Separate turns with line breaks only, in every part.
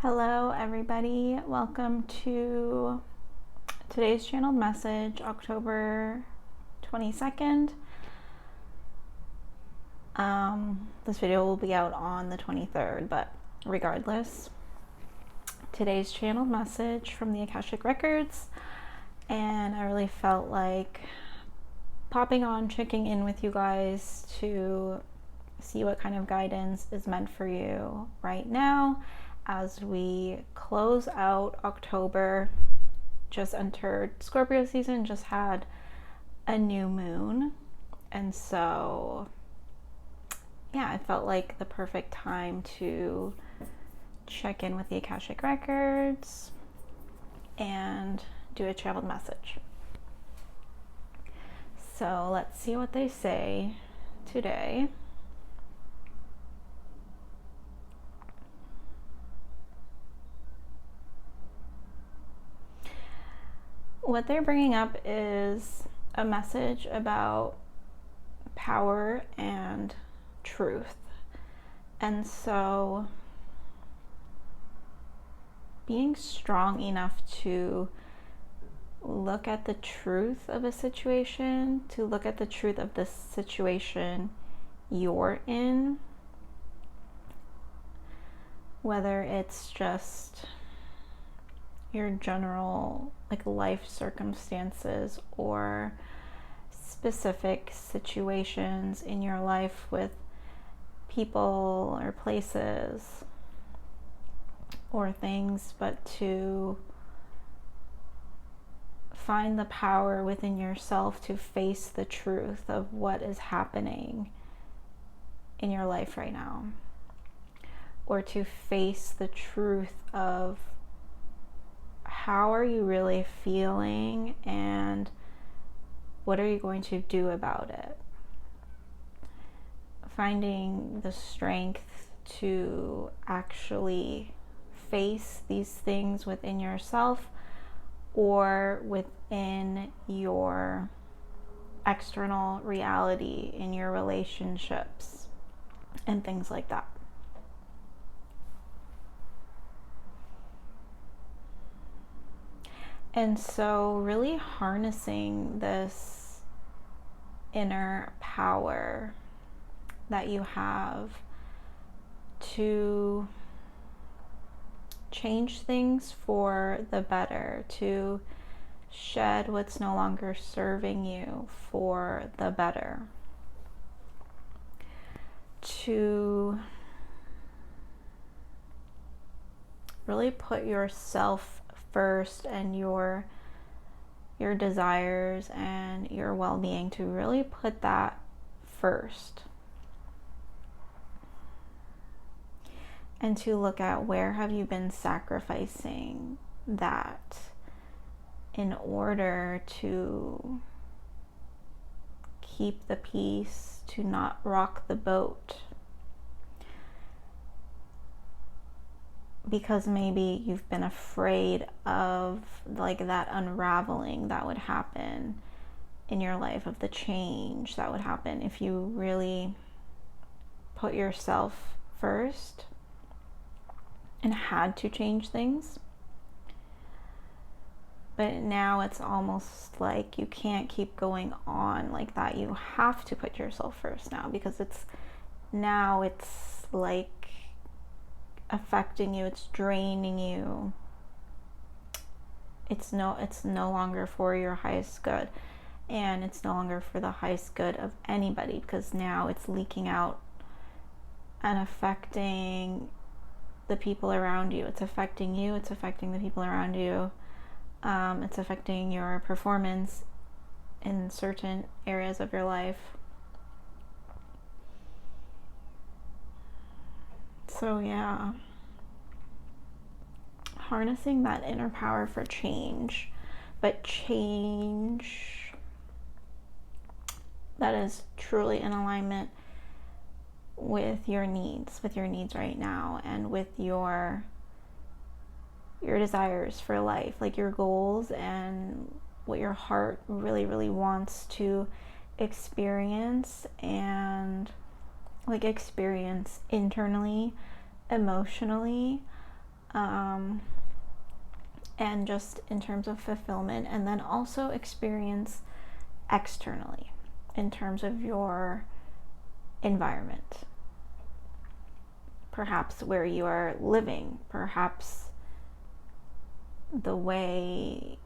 Hello everybody, welcome to today's channeled message, October 22nd. This video will be out on the 23rd, but regardless, today's channeled message from the Akashic Records, and I really felt like popping on, checking in with you guys to see what kind of guidance is meant for you right now as we close out October. Just entered Scorpio season, just had a new moon, and so yeah, it felt like the perfect time to check in with the Akashic Records and do a channeled message. So let's see what they say today. What they're bringing up is a message about power and truth. And so being strong enough to look at the truth of a situation, to look at the truth of the situation you're in, whether it's just your general life circumstances or specific situations in your life with people or places or things, but to find the power within yourself to face the truth of what is happening in your life right now, or to face the truth of how are you really feeling and what are you going to do about it. Finding the strength to actually face these things within yourself or within your external reality, in your relationships and things like that. And so really harnessing this inner power that you have to change things for the better, to shed what's no longer serving you for the better, to really put yourself first and your desires and your well-being, to really put that first, and to look at where have you been sacrificing that in order to keep the peace, to not rock the boat. Because maybe you've been afraid of that unraveling that would happen in your life, of the change that would happen if you really put yourself first and had to change things. But now it's almost like you can't keep going on like that. You have to put yourself first now, because it's like affecting you, it's draining you. It's no longer for your highest good, and it's no longer for the highest good of anybody, because now it's leaking out and affecting the people around you. It's affecting you, it's affecting the people around you. It's affecting your performance in certain areas of your life. So yeah, harnessing that inner power for change, but change that is truly in alignment with your needs right now, and with your desires for life, like your goals and what your heart really, really wants to experience, and experience internally, emotionally, and just in terms of fulfillment, and then also experience externally in terms of your environment, perhaps where you are living, perhaps the way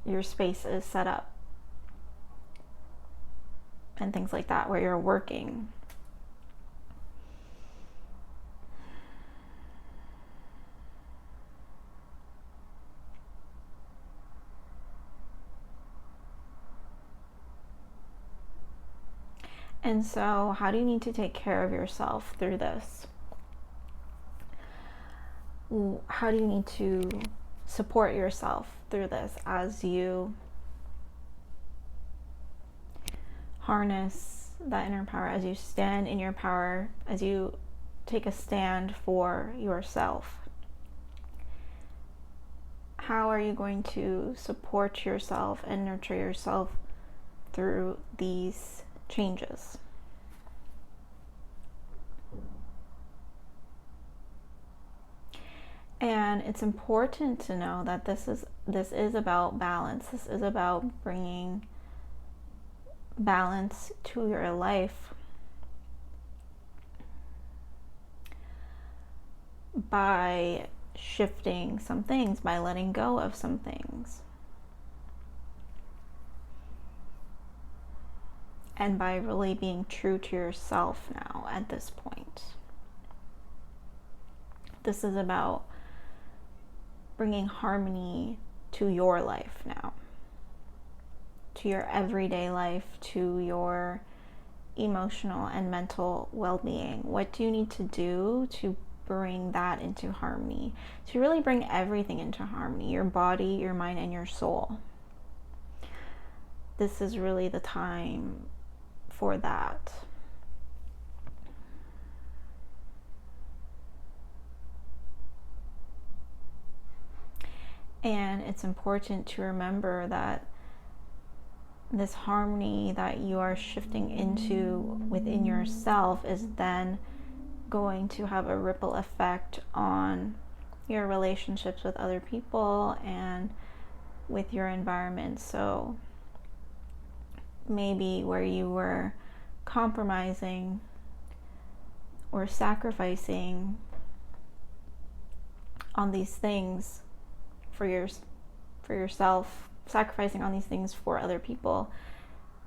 your space is set up, and things like that, where you're working. And so, how do you need to take care of yourself through this? How do you need to support yourself through this as you harness that inner power, as you stand in your power, as you take a stand for yourself? How are you going to support yourself and nurture yourself through these changes? And it's important to know that this is about balance. This is about bringing balance to your life by shifting some things, by letting go of some things, and by really being true to yourself now at this point. This is about bringing harmony to your life now, to your everyday life, to your emotional and mental well-being. What do you need to do to bring that into harmony, to really bring everything into harmony, your body, your mind, and your soul? This is really the time for that. And it's important to remember that this harmony that you are shifting into within yourself is then going to have a ripple effect on your relationships with other people and with your environment. So maybe where you were compromising or sacrificing on these things for yourself, sacrificing on these things for other people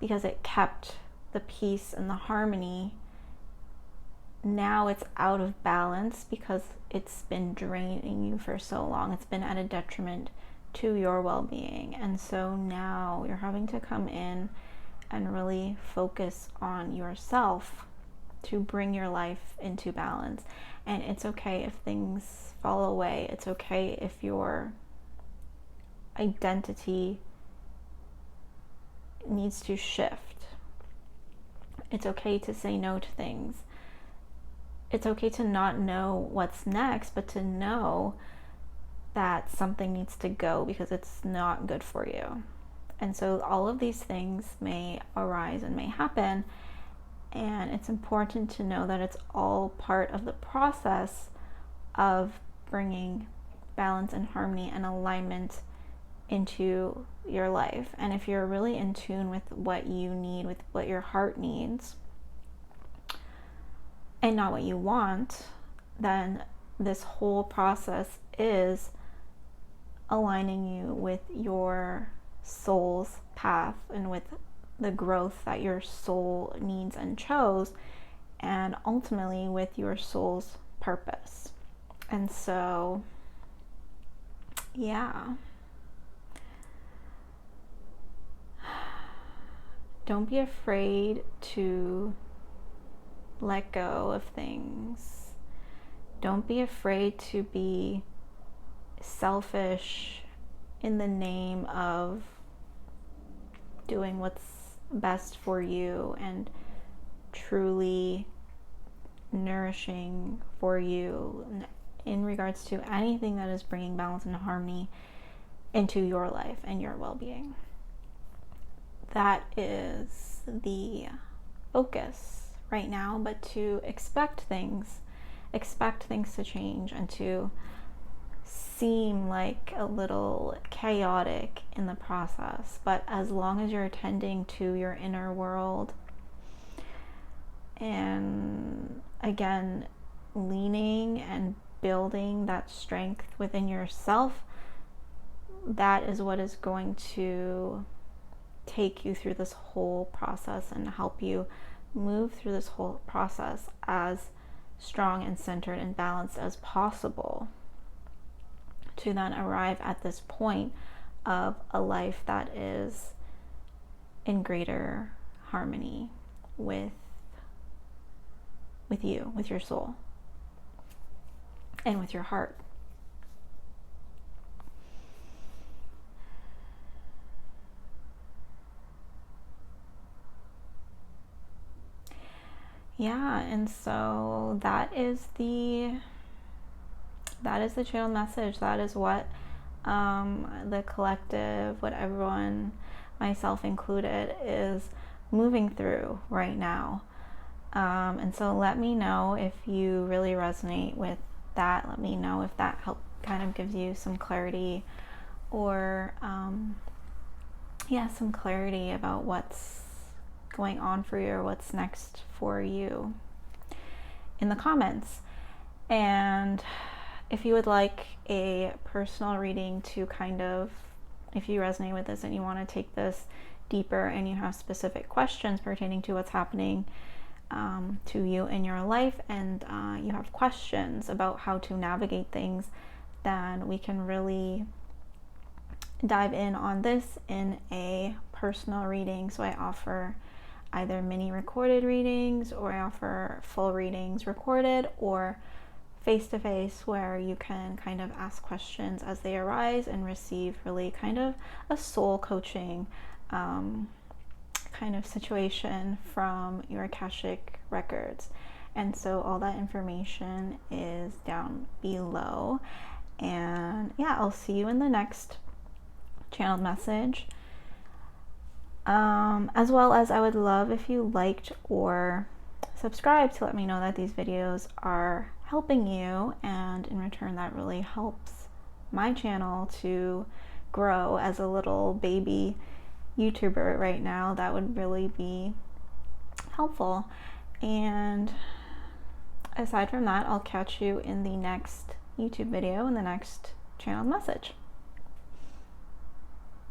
because it kept the peace and the harmony, now it's out of balance because it's been draining you for so long. It's been at a detriment to your well-being. And so now you're having to come in and really focus on yourself to bring your life into balance. And it's okay if things fall away. It's okay if your identity needs to shift. It's okay to say no to things. It's okay to not know what's next, but to know that something needs to go because it's not good for you. And so all of these things may arise and may happen, and it's important to know that it's all part of the process of bringing balance and harmony and alignment into your life. And if you're really in tune with what you need, with what your heart needs, and not what you want, then this whole process is aligning you with your soul's path and with the growth that your soul needs and chose, and ultimately with your soul's purpose. And so, yeah. Don't be afraid to let go of things. Don't be afraid to be selfish in the name of doing what's best for you and truly nourishing for you in regards to anything that is bringing balance and harmony into your life and your well-being. That is the focus right now, but to expect things to change and to seem like a little chaotic in the process, but as long as you're attending to your inner world and again leaning and building that strength within yourself, that is what is going to take you through this whole process and help you move through this whole process as strong and centered and balanced as possible, to then arrive at this point of a life that is in greater harmony with you, with your soul, and with your heart. Yeah, and so that is the channel message. That is what the collective, what everyone, myself included, is moving through right now. And so let me know if you really resonate with that. Let me know if that kind of gives you some clarity, or some clarity about what's going on for you or what's next for you in the comments. And if you would like a personal reading to kind of, if you resonate with this and you want to take this deeper and you have specific questions pertaining to what's happening to you in your life, and you have questions about how to navigate things, then we can really dive in on this in a personal reading. So I offer either mini recorded readings, or I offer full readings recorded, or face-to-face, where you can kind of ask questions as they arise and receive really kind of a soul coaching kind of situation from your Akashic records. And so all that information is down below. And yeah, I'll see you in the next channeled message. As well as, I would love if you liked or subscribed to let me know that these videos are helping you, and in return that really helps my channel to grow as a little baby YouTuber right now. That would really be helpful. And aside from that, I'll catch you in the next YouTube video, in the next channeled message.